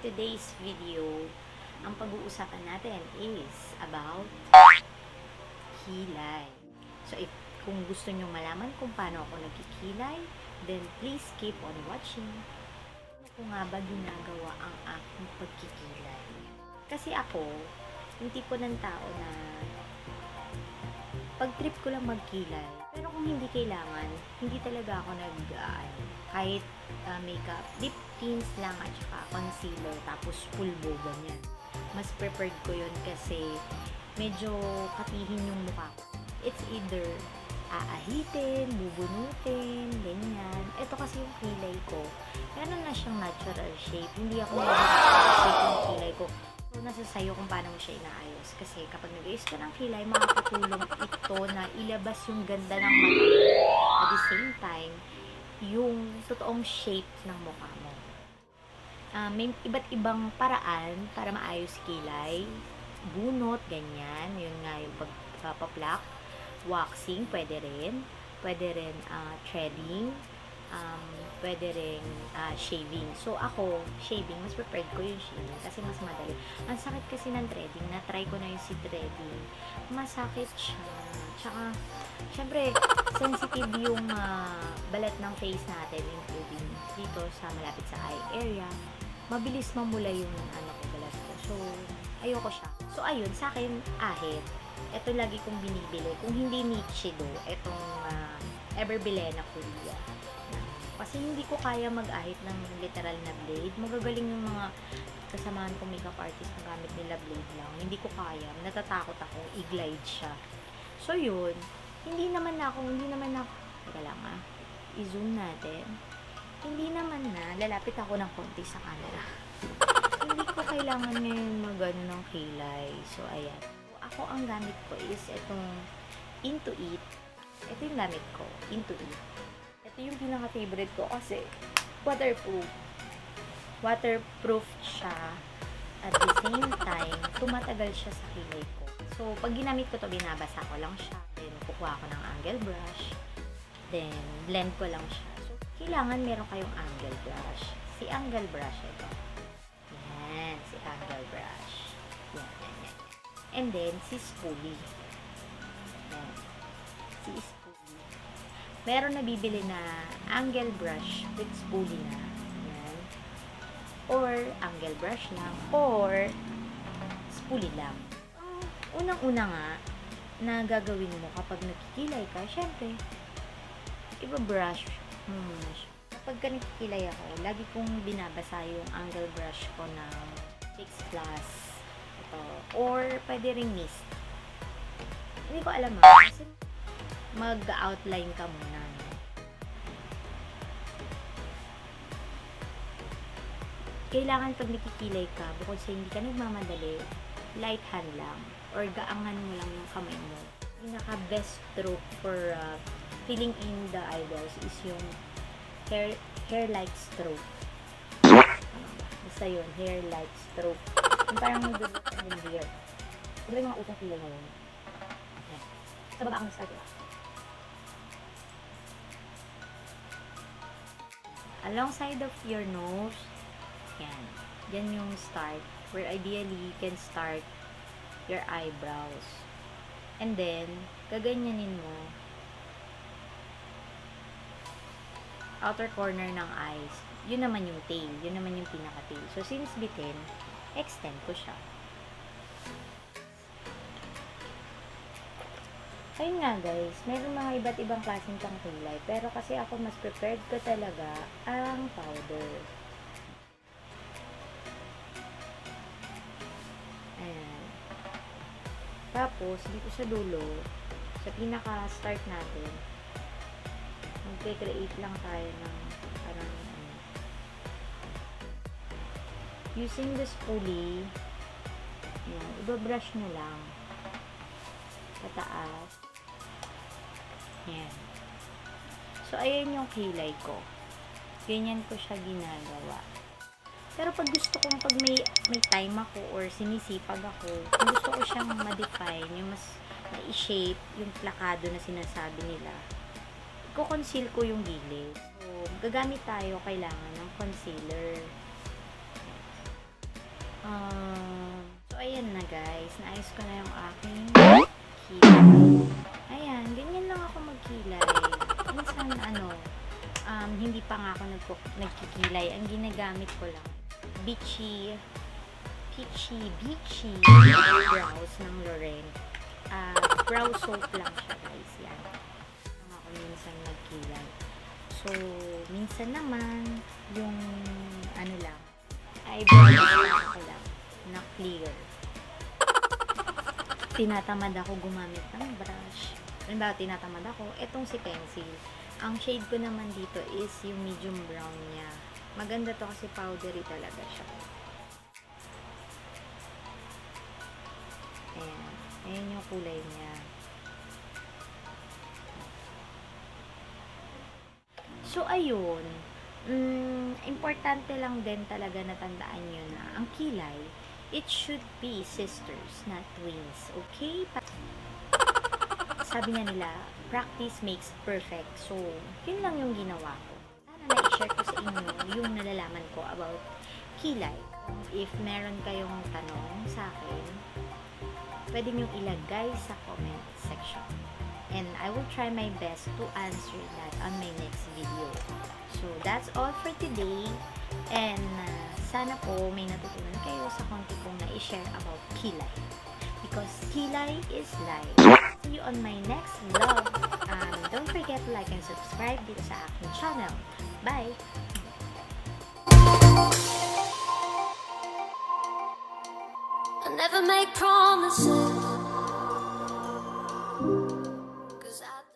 today's video, ang pag-uusapan natin is about kilay. So, kung gusto nyo malaman kung paano ako nagkikilay, then please keep on watching. Ano ko nga ba ginagawa ang aking pagkikilay? Kasi ako, yung tipo ng tao na pag trip ko lang magkilay. Pero kung hindi kailangan, hindi talaga ako kahit makeup, lip tints lang at saka concealer, tapos pulbo, ganyan. Mas preferred ko yun kasi medyo katihin yung mukha ko. It's either aahitin, bubunutin, ganyan. Ito kasi yung kilay ko. Meron na siyang natural shape. Hindi ako shape yung kilay ko. So, nasa sayo kung paano mo siya inaayos. Kasi kapag nag-ayos ka ng kilay, makakatulong ito na ilabas yung ganda ng mata. At the same time, yung totoong shape ng mukha mo. May iba't ibang paraan para maayos kilay. Bunot, ganyan. Yun nga yung pagpaplak. Waxing, pwede rin. Pwede rin threading. Pwede rin shaving. So, ako, shaving, mas preferred ko yung shaving kasi mas madali. Ang sakit kasi ng threading, na-try ko na yung si threading. Masakit siya. Tsaka, syempre, sensitive yung balat ng face natin, including dito sa malapit sa eye area. Mabilis mamula yung balat ko. So, ayoko siya. So, ayun, sa akin, ahit. Ito lagi kong binibili. Kung hindi Nichido, itong Everbilena Korea. Kasi hindi ko kaya mag-ahit ng literal na blade. Magagaling yung mga kasamahan kong makeup artist na gamit nila blade lang. Hindi ko kaya. Natatakot ako. I-glide siya. So, yun. Hindi naman ako. Teka lang i-zoom natin. Hindi naman lalapit ako ng konti sa camera. Hindi ko kailangan ngayon mag-ano ng kilay. So, ayan. Ako, ang gamit ko is itong Into It. Ito yung gamit ko. Into It. Ito yung pinaka-favorite ko kasi waterproof. Waterproof siya. At the same time, tumatagal siya sa kilay ko. So, pag ginamit ko to, binabasa ko lang siya. Then, kukuha ko ng angle brush. Then, blend ko lang siya. So, kailangan meron kayong angle brush. Si angle brush ito. Yan, si angle brush. Yan. And then, si spoolie. Yan. Si spoolie. Meron nabibili na angle brush with spoolie na. Yan. Or, angle brush lang. Or, spoolie lang. Unang-una nga, na gagawin mo kapag nagkikilay ka, syempre, iba-brush mo muna siya. Kapag nagkikilay ako, lagi kong binabasa yung angle brush ko ng Fix Plus. Ito. Or, pwede ring mist. Hindi ko alam kasi mag-outline ka muna. Kailangan pag nakikilay ka, bukod sa hindi ka nagmamadali, light hand lang. Or gaangan mo lang yung kamay mo. Yung naka-best stroke for filling in the eyebrows is yung hair-like stroke. Basta yun, hair-like stroke. Yung parang nagduduktan yung hair. Diba yung mga utang kilay ngayon? Yan. Sa baba ang start. Alongside of your nose, yan. Yan yung start. Where ideally, you can start your eyebrows. And then, gaganyanin mo outer corner ng eyes. Yun naman yung tail. Yun naman yung pinaka-tail. So, since bitin, extend ko siya. Ayun nga guys, meron mga iba't ibang klaseng pang kilay. Pero kasi ako mas preferred ko talaga ang powder. Ayan. Tapos, dito sa dulo, sa pinaka-start natin, magke-create lang tayo ng parang using the spoolie, yan, ibabrush nyo lang pataas. Yan. So, ayan yung kilay ko. Ganyan ko siya ginagawa. Pero pag gusto kong, pag may time ako or sinisipag ako, kung gusto ko siyang ma-define, yung mas na-shape, yung plakado na sinasabi nila, i-conceal ko yung gilid. So, gagamit tayo kailangan ng concealer. guys, naayos ko na yung aking kilay. Ayan, ganyan lang ako magkilay. Minsan hindi pa nga ako nagkikilay. Ang ginagamit ko lang, beachy brows ng Loren. Brow soap lang siya guys. Yan. Lang ako minsan magkilay. So, minsan naman, yung lang, eyebrow ko lang, na clear. Tinatamad ako gumamit ng brush. Halimbawa, tinatamad ako, etong si pencil. Ang shade ko naman dito is yung medium brown niya. Maganda to kasi powdery talaga siya. Ayan. Ayan yung kulay niya. So, ayun. Importante lang din talaga na tandaan nyo na ang kilay, it should be sisters, not twins. Okay? Sabi nga nila, practice makes perfect. So, yun lang yung ginawa ko. Sana na-share ko sa inyo yung nalalaman ko about kilay. If meron kayong tanong sa akin, pwede nyo ilagay sa comment section. And I will try my best to answer that on my next video. So, that's all for today. And sana po may natutunan kayo sa konti kong na-share about kilay. Because kilay is life. See you on my next vlog. Don't forget to like and subscribe dito sa aking channel. Bye! I never make promises.